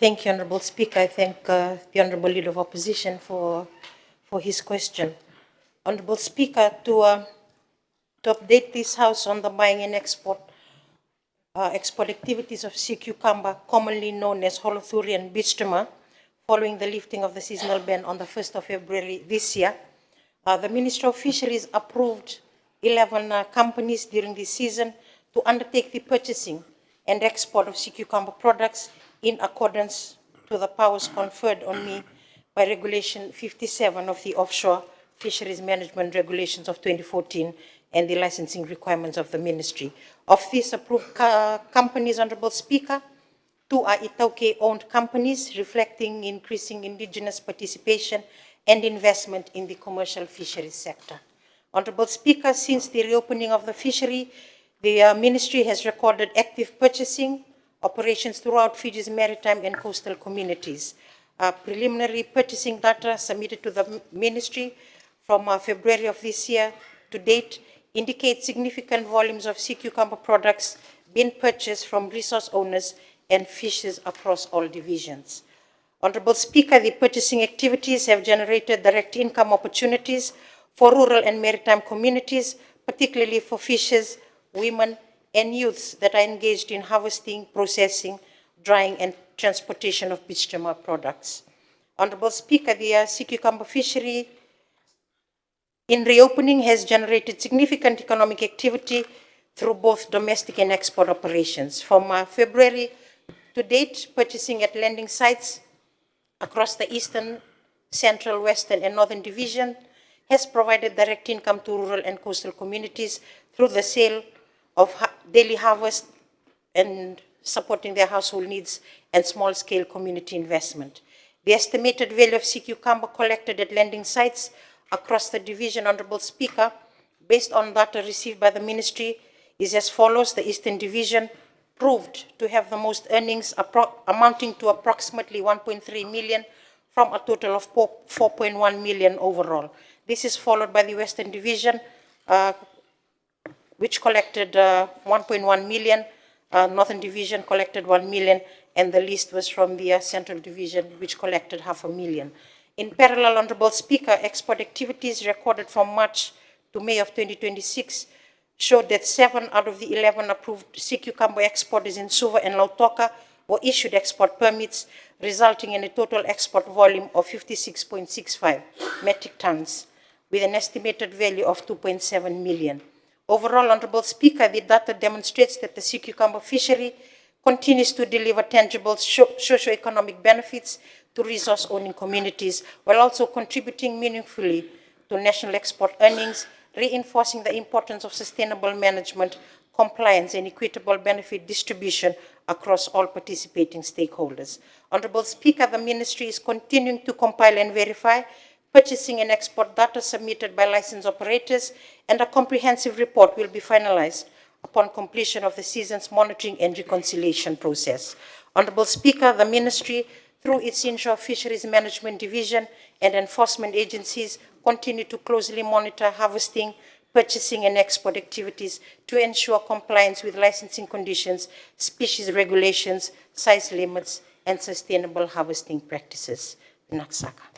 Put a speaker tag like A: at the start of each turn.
A: Thank you, Honourable Speaker. I thank the Honourable Leader of Opposition for his question. Honourable Speaker, to update this House on the buying and export activities of sea cucumber, commonly known as Holothurian bistoma, following the lifting of the seasonal ban on the 1st of February this year, the Ministry of Fisheries approved 11 companies during this season to undertake the purchasing and export of sea cucumber products in accordance to the powers conferred on me by Regulation 57 of the Offshore Fisheries Management Regulations of 2014 and the licensing requirements of the Ministry. Of these approved companies, Honourable Speaker, 2 are Itauke-owned companies, reflecting increasing indigenous participation and investment in the commercial fisheries sector. Honourable Speaker, since the reopening of the fishery, the Ministry has recorded active purchasing operations throughout Fiji's maritime and coastal communities. Preliminary purchasing data submitted to the Ministry from February of this year to date indicate significant volumes of sea cucumber products being purchased from resource owners and fishers across all divisions. Honourable Speaker, the purchasing activities have generated direct income opportunities for rural and maritime communities, particularly for fishers, women, and youths that are engaged in harvesting, processing, drying, and transportation of bistoma products. Honourable Speaker, the sea cucumber fishery in reopening has generated significant economic activity through both domestic and export operations. From February to date, purchasing at landing sites across the Eastern, Central, Western, and Northern Division has provided direct income to rural and coastal communities through the sale of daily harvest and supporting their household needs and small-scale community investment. The estimated value of sea cucumber collected at landing sites across the division, Honourable Speaker, based on data received by the Ministry, is as follows. The Eastern Division proved to have the most earnings amounting to approximately 1.3 million from a total of 4.1 million overall. This is followed by the Western Division, which collected 1.1 million, Northern Division collected 1 million, and the least was from the Central Division, which collected 500,000. In parallel, Honourable Speaker, export activities recorded from March to May of 2026 showed that 7 out of the 11 approved sea cucumber exporters in Suva and Lautoka were issued export permits, resulting in a total export volume of 56.65 metric tons, with an estimated value of 2.7 million. Overall, Honourable Speaker, the data demonstrates that the sea cucumber fishery continues to deliver tangible socio-economic benefits to resource-owning communities, while also contributing meaningfully to national export earnings, reinforcing the importance of sustainable management, compliance, and equitable benefit distribution across all participating stakeholders. Honourable Speaker, the Ministry is continuing to compile and verify purchasing and export data submitted by licensed operators, and a comprehensive report will be finalized upon completion of the season's monitoring and reconciliation process. Honourable Speaker, the Ministry, through its Inshore Fisheries Management Division and enforcement agencies, continue to closely monitor harvesting, purchasing, and export activities to ensure compliance with licensing conditions, species regulations, size limits, and sustainable harvesting practices. Naksaka.